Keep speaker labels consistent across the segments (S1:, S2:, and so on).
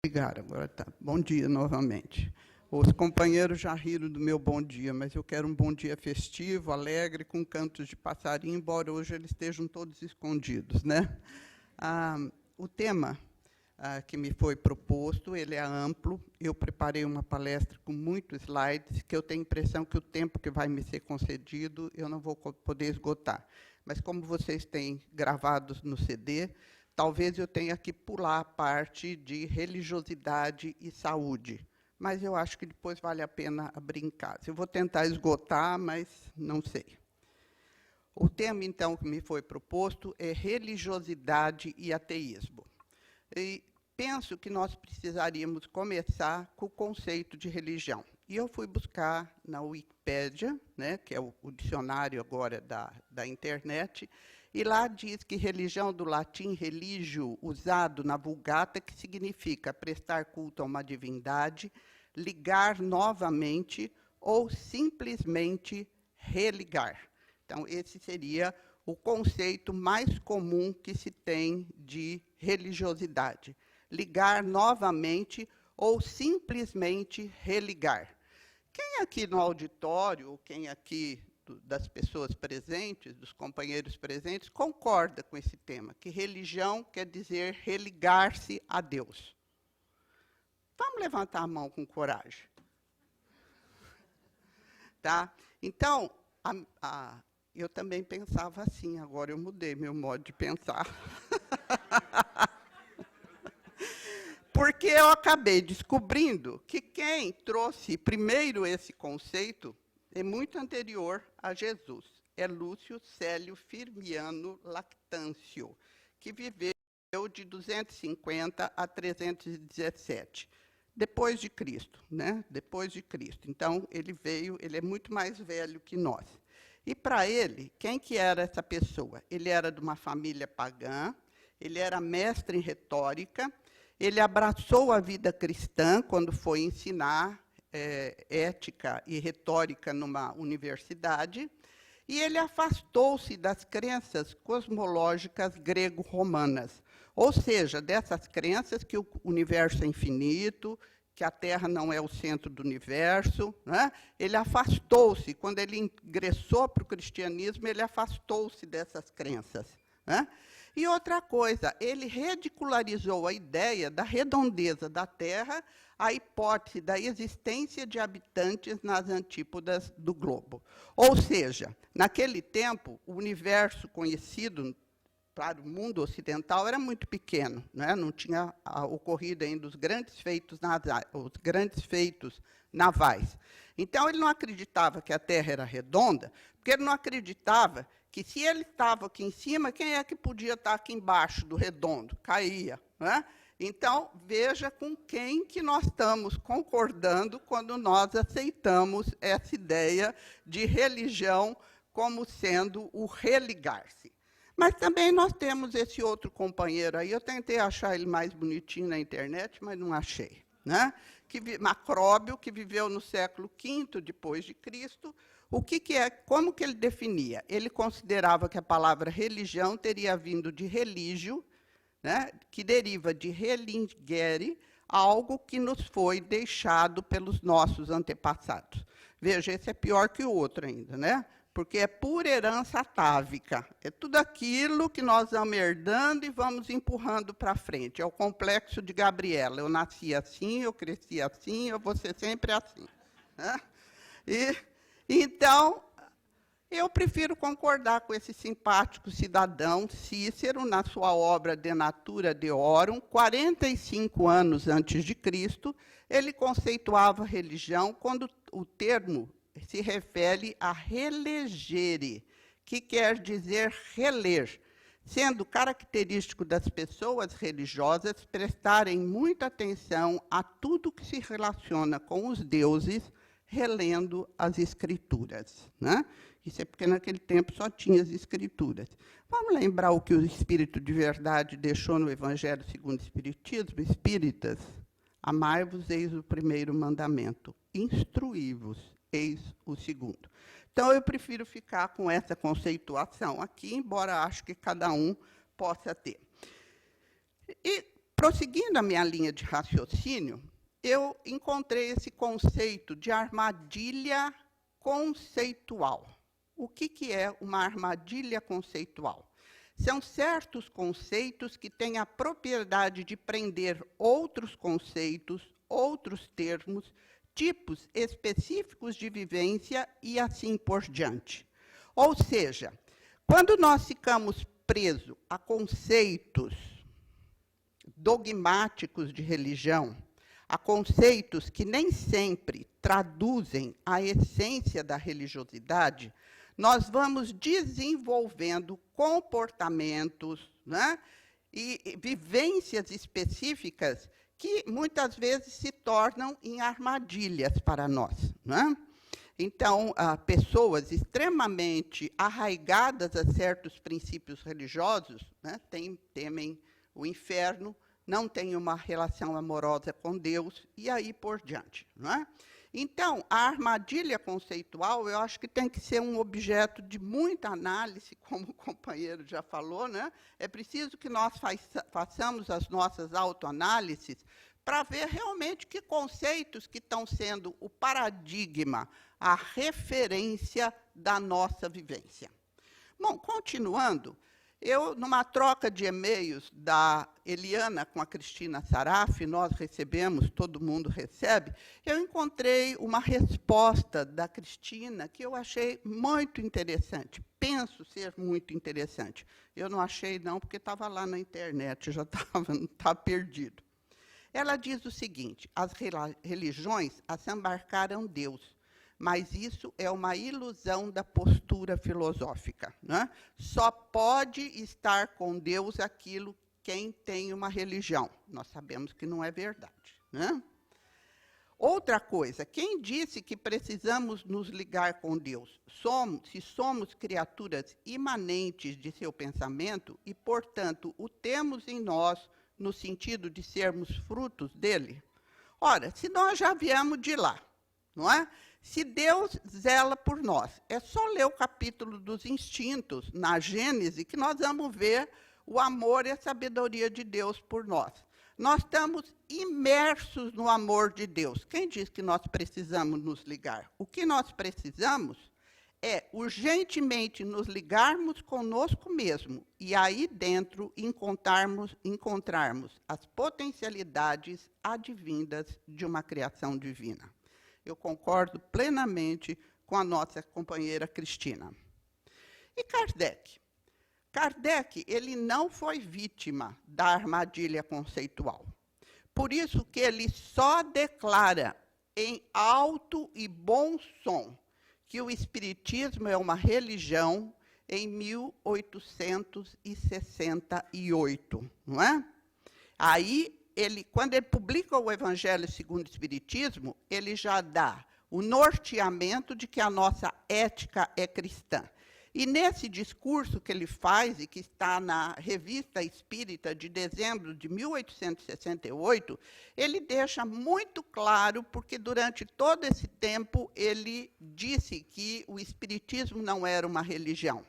S1: Obrigada, agora tá. Bom dia novamente. Os companheiros já riram do meu bom dia, mas eu quero um bom dia festivo, alegre, com cantos de passarinho, embora hoje eles estejam todos escondidos, né? O tema que me foi proposto, ele é amplo. Eu preparei uma palestra com muitos slides, que eu tenho a impressão que o tempo que vai me ser concedido, eu não vou poder esgotar. Mas, como vocês têm gravados no CD, talvez eu tenha que pular a parte de religiosidade e saúde, mas eu acho que depois vale a pena brincar. Eu vou tentar esgotar, mas não sei. O tema, então, que me foi proposto é religiosidade e ateísmo. E penso que nós precisaríamos começar com o conceito de religião. E eu fui buscar na Wikipédia, né, que é o dicionário agora da internet, e lá diz que religião, do latim religio, usado na Vulgata, que significa prestar culto a uma divindade, ligar novamente ou simplesmente religar. Então, esse seria o conceito mais comum que se tem de religiosidade. Ligar novamente ou simplesmente religar. Quem aqui no auditório, ou quem aqui das pessoas presentes, dos companheiros presentes, concorda com esse tema, que religião quer dizer religar-se a Deus? Vamos levantar a mão com coragem. Tá? Então, eu também pensava assim, agora eu mudei meu modo de pensar. Porque eu acabei descobrindo que quem trouxe primeiro esse conceito é muito anterior a Jesus. É Lúcio Célio Firmiano Lactâncio, que viveu de 250 a 317, depois de Cristo, né? Depois de Cristo. Então, ele é muito mais velho que nós. E, para ele, quem que era essa pessoa? Ele era de uma família pagã, ele era mestre em retórica, ele abraçou a vida cristã quando foi ensinar ética e retórica numa universidade, e ele afastou-se das crenças cosmológicas grego-romanas, ou seja, dessas crenças que o universo é infinito, que a Terra não é o centro do universo, né? Ele afastou-se, quando ele ingressou para o cristianismo, ele afastou-se dessas crenças, né? E outra coisa, ele ridicularizou a ideia da redondeza da Terra, a hipótese da existência de habitantes nas antípodas do globo. Ou seja, naquele tempo, o universo conhecido para o mundo ocidental era muito pequeno, né? Não tinha ocorrido ainda os grandes feitos navais. Então, ele não acreditava que a Terra era redonda, porque ele não acreditava que, se ele estava aqui em cima, quem é que podia estar aqui embaixo do redondo? Caía, né? Então, veja com quem que nós estamos concordando quando nós aceitamos essa ideia de religião como sendo o religar-se. Mas também nós temos esse outro companheiro aí, eu tentei achar ele mais bonitinho na internet, mas não achei, né? Macróbio, que viveu no século V depois de Cristo. Como que ele definia? Ele considerava que a palavra religião teria vindo de religio, né, que deriva de relingere, algo que nos foi deixado pelos nossos antepassados. Veja, esse é pior que o outro ainda, né? Porque é pura herança atávica. É tudo aquilo que nós vamos herdando e vamos empurrando para frente. É o complexo de Gabriela. Eu nasci assim, eu cresci assim, eu vou ser sempre assim, né? Então, eu prefiro concordar com esse simpático cidadão Cícero, na sua obra De Natura Deorum, 45 anos antes de Cristo, ele conceituava religião quando o termo se refere a relegere, que quer dizer reler, sendo característico das pessoas religiosas prestarem muita atenção a tudo que se relaciona com os deuses, relendo as escrituras, né? Isso é porque naquele tempo só tinha as escrituras. Vamos lembrar o que o Espírito de Verdade deixou no Evangelho segundo o Espiritismo? Espíritas, amai-vos, eis o primeiro mandamento. Instruí-vos, eis o segundo. Então, eu prefiro ficar com essa conceituação aqui, embora acho que cada um possa ter. E prosseguindo a minha linha de raciocínio, eu encontrei esse conceito de armadilha conceitual. O que é uma armadilha conceitual? São certos conceitos que têm a propriedade de prender outros conceitos, outros termos, tipos específicos de vivência e assim por diante. Ou seja, quando nós ficamos presos a conceitos dogmáticos de religião, a conceitos que nem sempre traduzem a essência da religiosidade, nós vamos desenvolvendo comportamentos, né, e vivências específicas que muitas vezes se tornam em armadilhas para nós, né? Então, pessoas extremamente arraigadas a certos princípios religiosos, né, temem o inferno, não têm uma relação amorosa com Deus, e aí por diante, não é? Então, a armadilha conceitual, eu acho que tem que ser um objeto de muita análise, como o companheiro já falou, né? É preciso que nós façamos as nossas autoanálises para ver realmente que conceitos que estão sendo o paradigma, a referência da nossa vivência. Bom, continuando, eu, numa troca de e-mails da Eliana com a Cristina Saraf, nós recebemos, todo mundo recebe, eu encontrei uma resposta da Cristina que eu achei muito interessante, penso ser muito interessante. Eu não achei não, porque estava lá na internet, já estava perdido. Ela diz o seguinte: as religiões assambarcaram Deus, mas isso é uma ilusão da postura filosófica, né? Só pode estar com Deus aquilo quem tem uma religião. Nós sabemos que não é verdade, né? Outra coisa, quem disse que precisamos nos ligar com Deus? Se somos criaturas imanentes de seu pensamento e, portanto, o temos em nós no sentido de sermos frutos dele? Ora, se nós já viemos de lá, não é? Se Deus zela por nós, é só ler o capítulo dos instintos, na Gênese, que nós vamos ver o amor e a sabedoria de Deus por nós. Nós estamos imersos no amor de Deus. Quem diz que nós precisamos nos ligar? O que nós precisamos é urgentemente nos ligarmos conosco mesmo e aí dentro encontrarmos as potencialidades advindas de uma criação divina. Eu concordo plenamente com a nossa companheira Cristina. E Kardec? Kardec, ele não foi vítima da armadilha conceitual. Por isso que ele só declara em alto e bom som que o Espiritismo é uma religião em 1868, não é? Aí, quando ele publica o Evangelho segundo o Espiritismo, ele já dá o norteamento de que a nossa ética é cristã. E nesse discurso que ele faz, e que está na Revista Espírita de dezembro de 1868, ele deixa muito claro, porque durante todo esse tempo ele disse que o Espiritismo não era uma religião.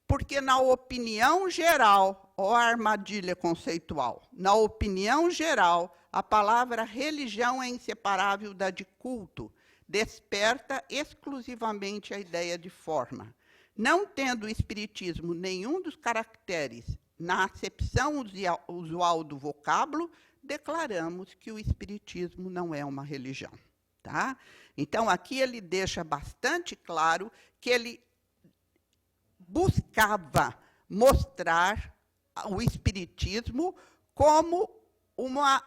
S1: Porque, na opinião geral, ó armadilha conceitual, na opinião geral, a palavra religião é inseparável da de culto, desperta exclusivamente a ideia de forma. Não tendo o Espiritismo nenhum dos caracteres na acepção usual do vocábulo, declaramos que o Espiritismo não é uma religião. Tá? Então, aqui ele deixa bastante claro que ele buscava mostrar o Espiritismo como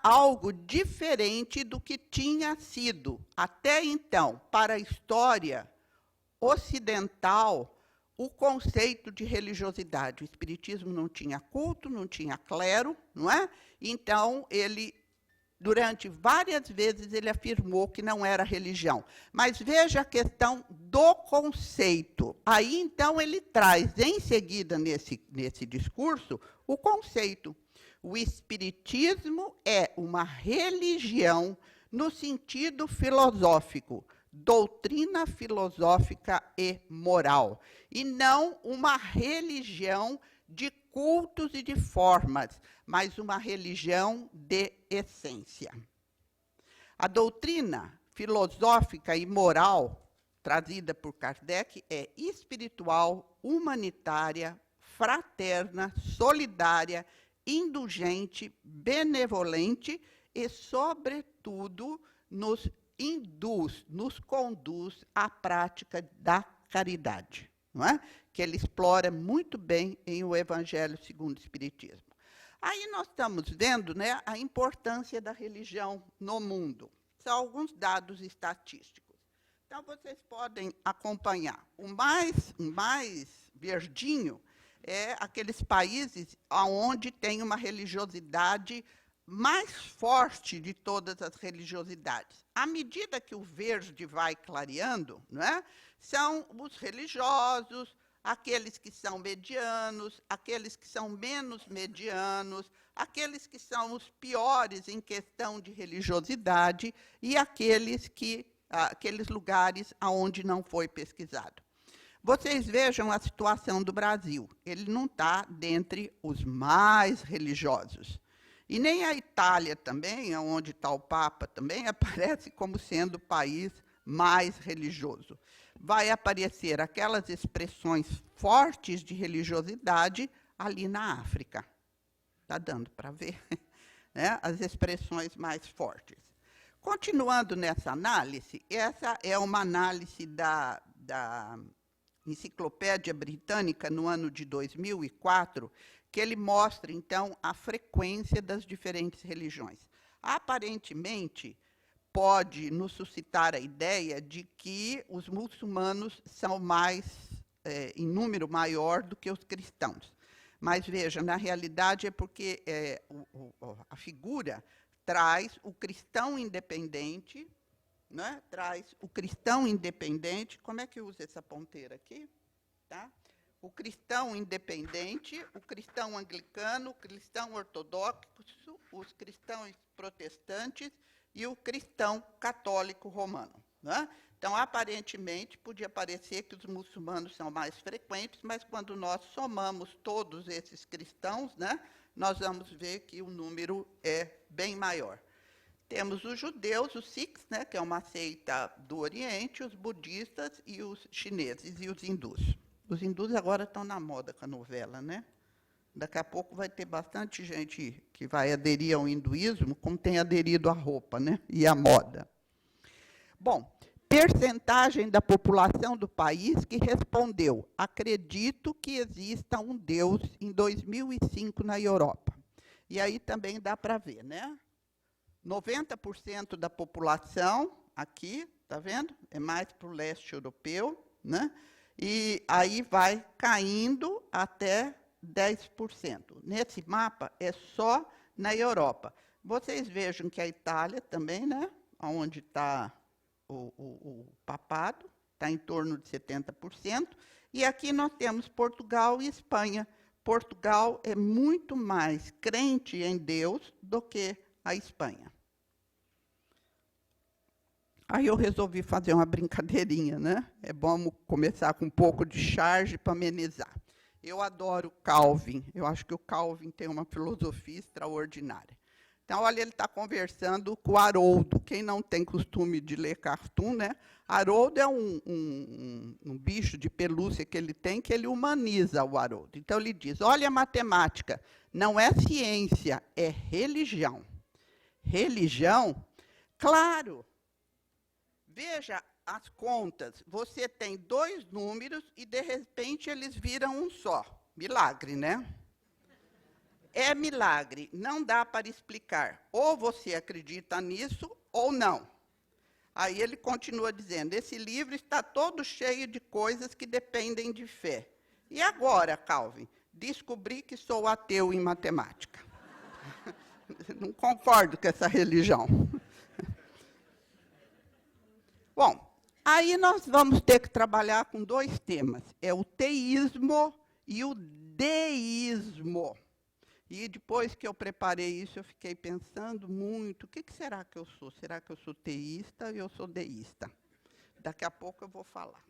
S1: algo diferente do que tinha sido, até então, para a história ocidental, o conceito de religiosidade. O Espiritismo não tinha culto, não tinha clero, não é? Então, ele, durante várias vezes, ele afirmou que não era religião. Mas veja a questão do conceito. Aí, então, ele traz, em seguida, nesse discurso, o conceito. O Espiritismo é uma religião no sentido filosófico, doutrina filosófica e moral, e não uma religião de cultos e de formas, mas uma religião de essência. A doutrina filosófica e moral trazida por Kardec é espiritual, humanitária, fraterna, solidária, indulgente, benevolente e, sobretudo, nos induz, nos conduz à prática da caridade, não é? Que ele explora muito bem em O Evangelho segundo o Espiritismo. Aí nós estamos vendo, né, a importância da religião no mundo. São alguns dados estatísticos. Então, vocês podem acompanhar. O mais verdinho é aqueles países onde tem uma religiosidade mais forte de todas as religiosidades. À medida que o verde vai clareando, não é? São os religiosos, aqueles que são medianos, aqueles que são menos medianos, aqueles que são os piores em questão de religiosidade e aqueles lugares onde não foi pesquisado. Vocês vejam a situação do Brasil. Ele não está dentre os mais religiosos. E nem a Itália também, onde está o Papa, também aparece como sendo o país mais religioso. Vai aparecer aquelas expressões fortes de religiosidade ali na África. Está dando para ver, né? As expressões mais fortes. Continuando nessa análise, essa é uma análise da Enciclopédia Britânica, no ano de 2004, que ele mostra, então, a frequência das diferentes religiões. Aparentemente, pode nos suscitar a ideia de que os muçulmanos são em número maior do que os cristãos. Mas, veja, na realidade é porque a figura traz o cristão independente, né? Traz o cristão independente. Como é que usa essa ponteira aqui? Tá? O cristão independente, o cristão anglicano, o cristão ortodoxo, os cristãos protestantes e o cristão católico romano, né? Então, aparentemente, podia parecer que os muçulmanos são mais frequentes, mas quando nós somamos todos esses cristãos, né, nós vamos ver que o número é bem maior. Temos os judeus, os Sikhs, né, que é uma seita do Oriente, os budistas e os chineses e os hindus. Os hindus agora estão na moda com a novela, né? Daqui a pouco vai ter bastante gente que vai aderir ao hinduísmo, como tem aderido à roupa, né? E à moda. Bom, percentagem da população do país que respondeu: acredito que exista um Deus, em 2005 na Europa. E aí também dá para ver, né? 90% da população aqui, está vendo? É mais para o leste europeu, né? E aí vai caindo até 10%. Nesse mapa é só na Europa. Vocês vejam que a Itália também, né, onde está o papado, está em torno de 70%. E aqui nós temos Portugal e Espanha. Portugal é muito mais crente em Deus do que a Espanha. Aí eu resolvi fazer uma brincadeirinha, né? É bom começar com um pouco de charge para amenizar. Eu adoro Calvin. Eu acho que o Calvin tem uma filosofia extraordinária. Então, olha, ele está conversando com o Haroldo. Quem não tem costume de ler cartoon, né? Haroldo é um bicho de pelúcia que ele humaniza o Haroldo. Então, ele diz, olha, a matemática não é ciência, é religião. Religião? Claro. Veja as contas. Você tem dois números e, de repente, eles viram um só. Milagre, né? É milagre. Não dá para explicar. Ou você acredita nisso ou não. Aí ele continua dizendo, esse livro está todo cheio de coisas que dependem de fé. E agora, Calvin? Descobri que sou ateu em matemática. Não concordo com essa religião. Bom, aí nós vamos ter que trabalhar com dois temas. É o teísmo e o deísmo. E depois que eu preparei isso, eu fiquei pensando muito, o que será que eu sou? Será que eu sou teísta ou eu sou deísta? Daqui a pouco eu vou falar.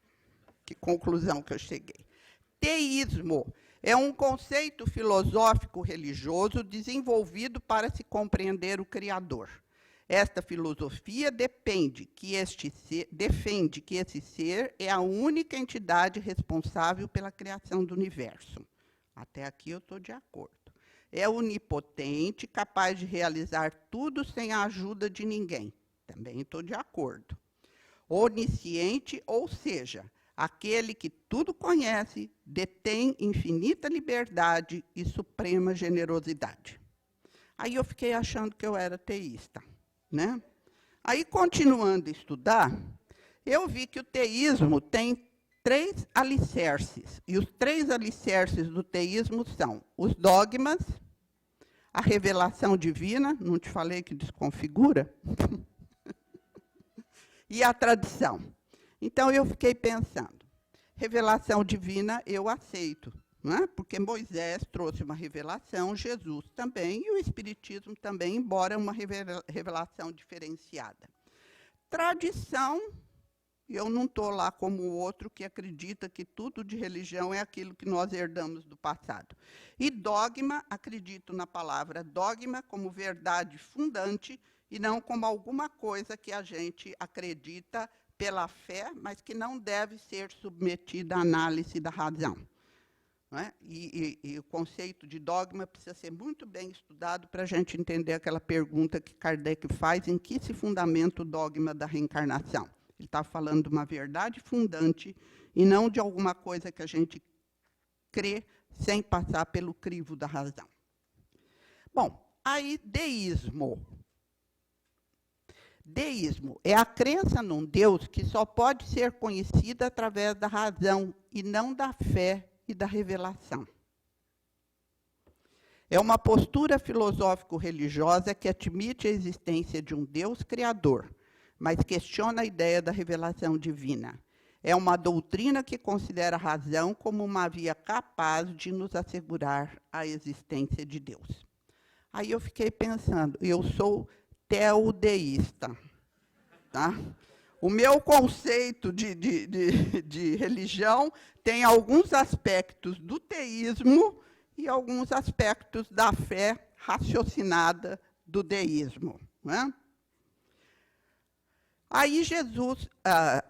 S1: Que conclusão que eu cheguei. Teísmo é um conceito filosófico religioso desenvolvido para se compreender o Criador. Esta filosofia defende que esse ser é a única entidade responsável pela criação do universo. Até aqui eu estou de acordo. É onipotente, capaz de realizar tudo sem a ajuda de ninguém. Também estou de acordo. Onisciente, ou seja, aquele que tudo conhece, detém infinita liberdade e suprema generosidade. Aí eu fiquei achando que eu era teísta, né? Aí, continuando a estudar, eu vi que o teísmo tem 3 alicerces. E os 3 alicerces do teísmo são os dogmas, a revelação divina, não te falei que desconfigura? E a tradição. Então, eu fiquei pensando, revelação divina eu aceito, não é? Porque Moisés trouxe uma revelação, Jesus também, e o Espiritismo também, embora uma revelação diferenciada. Tradição, eu não estou lá como o outro que acredita que tudo de religião é aquilo que nós herdamos do passado. E dogma, acredito na palavra dogma como verdade fundante e não como alguma coisa que a gente acredita pela fé, mas que não deve ser submetida à análise da razão. Não é? E o conceito de dogma precisa ser muito bem estudado para a gente entender aquela pergunta que Kardec faz, em que se fundamenta o dogma da reencarnação. Ele está falando de uma verdade fundante e não de alguma coisa que a gente crê sem passar pelo crivo da razão. Bom, aí, deísmo. Deísmo é a crença num Deus que só pode ser conhecida através da razão e não da fé e da revelação. É uma postura filosófico-religiosa que admite a existência de um Deus criador, mas questiona a ideia da revelação divina. É uma doutrina que considera a razão como uma via capaz de nos assegurar a existência de Deus. Aí eu fiquei pensando, eu sou teodeísta. Tá? O meu conceito de religião tem alguns aspectos do teísmo e alguns aspectos da fé raciocinada do deísmo. Né? Aí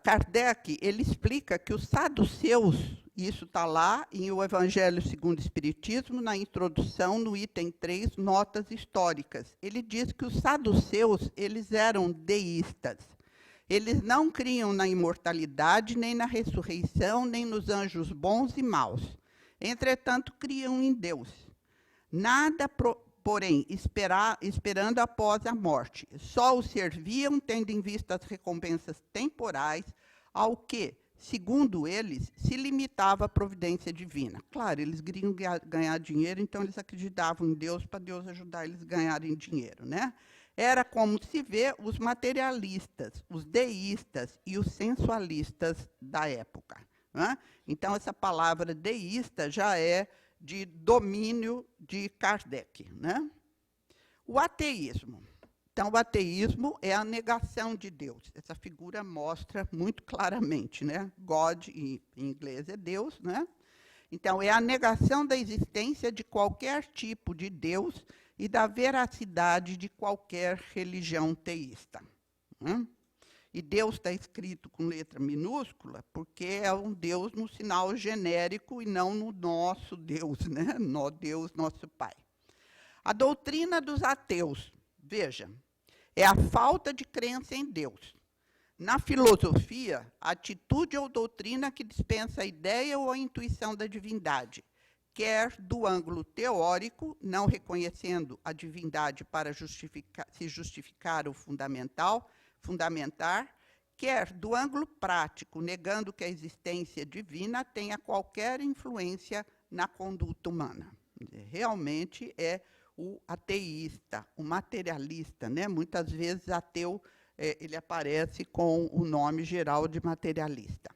S1: Kardec, ele explica que os saduceus, isso está lá em O Evangelho segundo o Espiritismo, na introdução, no item 3, notas históricas. Ele diz que os saduceus, eles eram deístas. Eles não criam na imortalidade, nem na ressurreição, nem nos anjos bons e maus. Entretanto, criam em Deus. Nada, porém, esperando após a morte. Só o serviam, tendo em vista as recompensas temporais, ao que, segundo eles, se limitava a providência divina. Claro, eles queriam ganhar dinheiro, então eles acreditavam em Deus para Deus ajudar eles a ganharem dinheiro, né? Era como se vê os materialistas, os deístas e os sensualistas da época. Né? Então, essa palavra deísta já é de domínio de Kardec. Né? O ateísmo. Então, o ateísmo é a negação de Deus. Essa figura mostra muito claramente, né? God, em inglês, é Deus. Né? Então, é a negação da existência de qualquer tipo de Deus e da veracidade de qualquer religião teísta. Né? E Deus está escrito com letra minúscula porque é um Deus no sinal genérico e não no nosso Deus, né? No Deus, nosso Pai. A doutrina dos ateus, veja, é a falta de crença em Deus. Na filosofia, a atitude ou doutrina que dispensa a ideia ou a intuição da divindade, quer do ângulo teórico, não reconhecendo a divindade para se justificar o fundamentar, quer do ângulo prático, negando que a existência divina tenha qualquer influência na conduta humana. Realmente é o ateísta, o materialista, né? Muitas vezes ateu, ele aparece com o nome geral de materialista.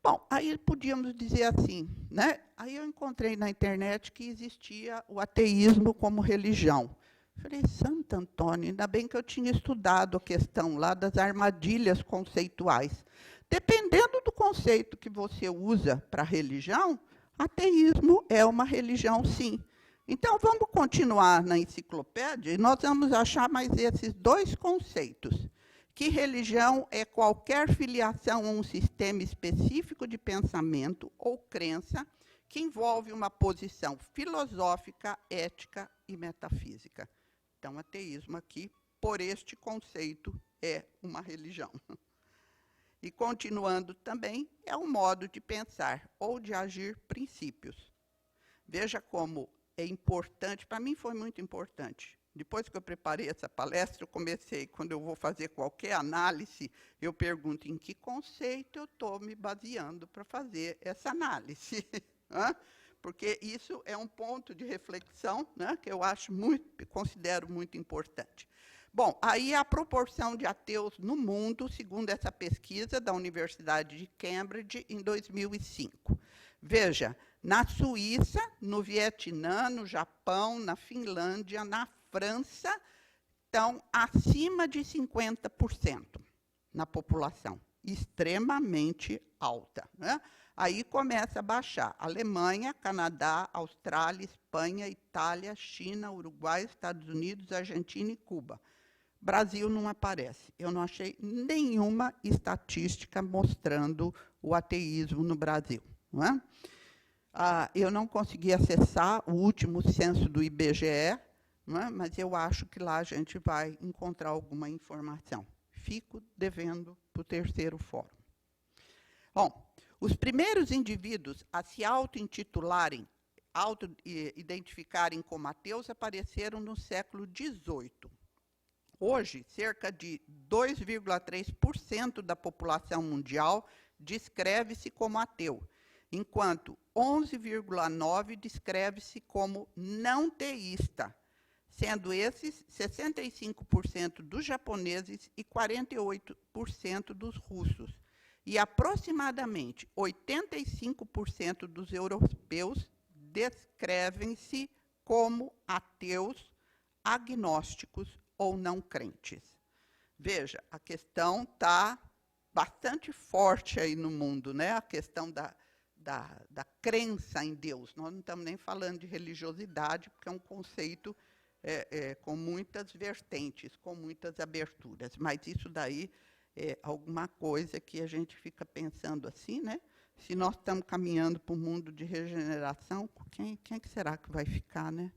S1: Bom, aí podíamos dizer assim, né? Aí eu encontrei na internet que existia o ateísmo como religião. Falei, Santo Antônio, ainda bem que eu tinha estudado a questão lá das armadilhas conceituais. Dependendo do conceito que você usa para religião, Ateísmo é uma religião, sim. Então, vamos continuar na enciclopédia e nós vamos achar mais esses dois conceitos. Que religião é qualquer filiação a um sistema específico de pensamento ou crença que envolve uma posição filosófica, ética e metafísica. Então, ateísmo aqui, por este conceito, é uma religião. E, continuando também, é um modo de pensar ou de agir princípios. Veja como é importante, para mim foi muito importante. Depois que eu preparei essa palestra, eu comecei, quando eu vou fazer qualquer análise, eu pergunto em que conceito eu estou me baseando para fazer essa análise. Porque isso é um ponto de reflexão, né, que eu acho considero muito importante. Bom, aí a proporção de ateus no mundo, segundo essa pesquisa da Universidade de Cambridge, em 2005. Veja, na Suíça, no Vietnã, no Japão, na Finlândia, na França, estão acima de 50% na população, extremamente alta, né? Aí começa a baixar. Alemanha, Canadá, Austrália, Espanha, Itália, China, Uruguai, Estados Unidos, Argentina e Cuba. Brasil não aparece. Eu não achei nenhuma estatística mostrando o ateísmo no Brasil. Não é? Eu não consegui acessar o último censo do IBGE, não é? Mas eu acho que lá a gente vai encontrar alguma informação. Fico devendo para o terceiro fórum. Bom, os primeiros indivíduos a se auto-intitularem, auto-identificarem como ateus apareceram no século XVIII. Hoje, cerca de 2,3% da população mundial descreve-se como ateu, enquanto 11,9% descreve-se como não teísta, sendo esses 65% dos japoneses e 48% dos russos, e aproximadamente 85% dos europeus descrevem-se como ateus, agnósticos ou não crentes. Veja, a questão está bastante forte aí no mundo, né? A questão da crença em Deus. Nós não estamos nem falando de religiosidade, porque é um conceito com muitas vertentes, com muitas aberturas. Mas isso daí é alguma coisa que a gente fica pensando assim, né? Se nós estamos caminhando para um mundo de regeneração, quem que será que vai ficar, né?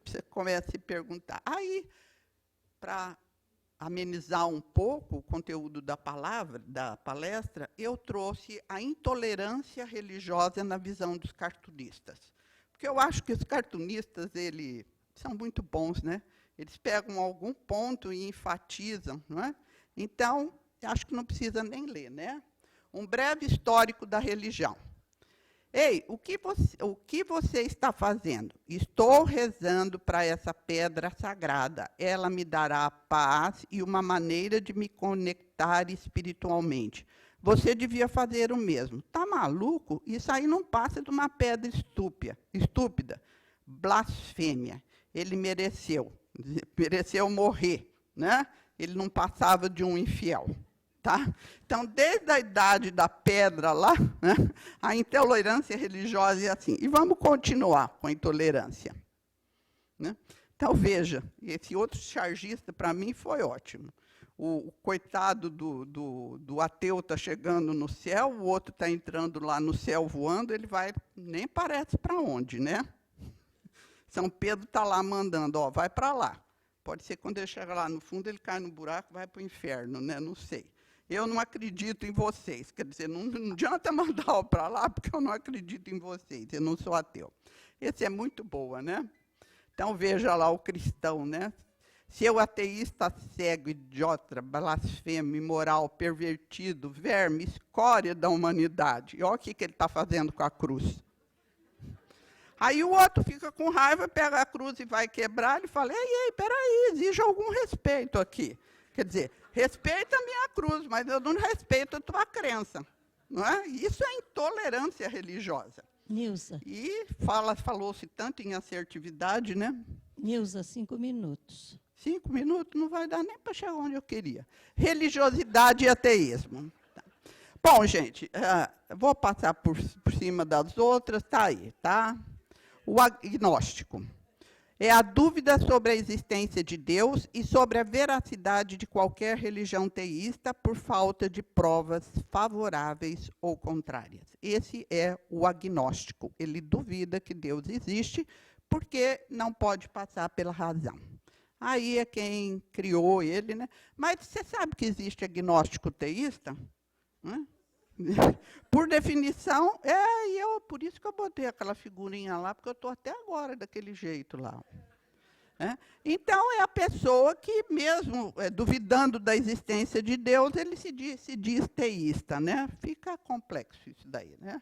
S1: Você começa a se perguntar. Aí, para amenizar um pouco o conteúdo da palestra, eu trouxe a intolerância religiosa na visão dos cartunistas. Porque eu acho que os cartunistas, eles são muito bons, né? Eles pegam algum ponto e enfatizam, não é? Então, acho que não precisa nem ler, né? Um breve histórico da religião. Ei, o que você está fazendo? Estou rezando para essa pedra sagrada. Ela me dará paz e uma maneira de me conectar espiritualmente. Você devia fazer o mesmo. Está maluco? Isso aí não passa de uma pedra estúpida. Blasfêmia. Ele mereceu morrer, né? Ele não passava de um infiel. Tá? Então, desde a idade da pedra lá, né, a intolerância religiosa é assim. E vamos continuar com a intolerância. Né? Então, veja, esse outro chargista, para mim, foi ótimo. O coitado do ateu está chegando no céu, o outro está entrando lá no céu voando, ele vai, nem parece para onde, né? São Pedro está lá mandando, ó, vai para lá. Pode ser que quando ele chegar lá no fundo, ele cai no buraco e vai para o inferno, né? Não sei. Eu não acredito em vocês. Quer dizer, não adianta mandar para lá, porque eu não acredito em vocês. Eu não sou ateu. Esse é muito boa, né? Então, veja lá o cristão, né? Seu ateísta cego, idiota, blasfemo, imoral, pervertido, verme, escória da humanidade. E olha o que ele está fazendo com a cruz. Aí o outro fica com raiva, pega a cruz e vai quebrar, ele fala, ei, peraí, exige algum respeito aqui. Quer dizer, respeita a minha cruz, mas eu não respeito a tua crença. Não é? Isso é intolerância religiosa.
S2: Nilza.
S1: E falou-se tanto em assertividade, né?
S2: Nilza, 5 minutos.
S1: 5 minutos não vai dar nem para chegar onde eu queria. Religiosidade e ateísmo. Bom, gente, vou passar por cima das outras, está aí, tá? O agnóstico é a dúvida sobre a existência de Deus e sobre a veracidade de qualquer religião teísta por falta de provas favoráveis ou contrárias. Esse é o agnóstico. Ele duvida que Deus existe porque não pode passar pela razão. Aí é quem criou ele, né? Mas você sabe que existe agnóstico teísta? Né? Por definição, por isso que eu botei aquela figurinha lá, porque eu estou até agora daquele jeito lá. Então, é a pessoa que, mesmo duvidando da existência de Deus, ele se diz teísta, né? Fica complexo isso daí, né?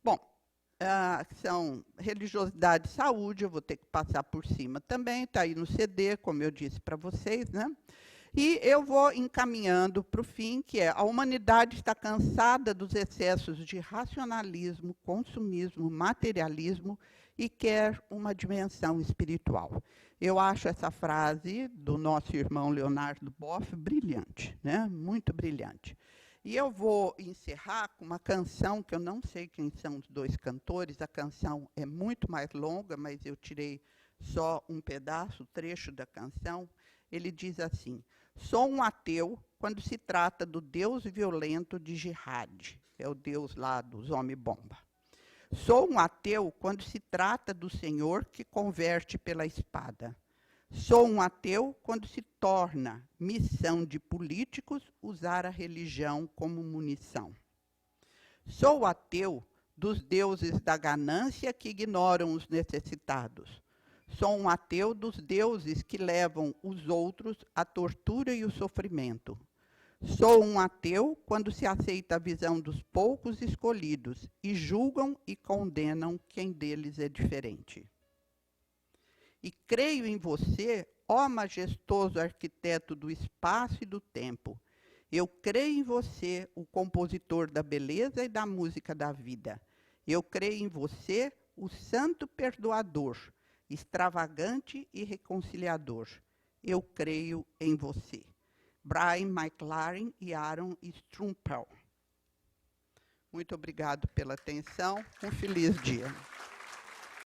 S1: Bom, são religiosidade e saúde, eu vou ter que passar por cima também, está aí no CD, como eu disse para vocês, né? E eu vou encaminhando para o fim, que é: a humanidade está cansada dos excessos de racionalismo, consumismo, materialismo e quer uma dimensão espiritual. Eu acho essa frase do nosso irmão Leonardo Boff brilhante, né? Muito brilhante. E eu vou encerrar com uma canção, que eu não sei quem são os dois cantores, a canção é muito mais longa, mas eu tirei só um pedaço, trecho da canção. Ele diz assim: sou um ateu quando se trata do Deus violento de Jihad, é o Deus lá dos homem-bomba. Sou um ateu quando se trata do Senhor que converte pela espada. Sou um ateu quando se torna missão de políticos usar a religião como munição. Sou ateu dos deuses da ganância que ignoram os necessitados. Sou um ateu dos deuses que levam os outros à tortura e o sofrimento. Sou um ateu quando se aceita a visão dos poucos escolhidos e julgam e condenam quem deles é diferente. E creio em você, ó majestoso arquiteto do espaço e do tempo. Eu creio em você, o compositor da beleza e da música da vida. Eu creio em você, o santo perdoador, extravagante e reconciliador. Eu creio em você. Brian McLaren e Aaron Strumpel. Muito obrigado pela atenção. Um feliz dia.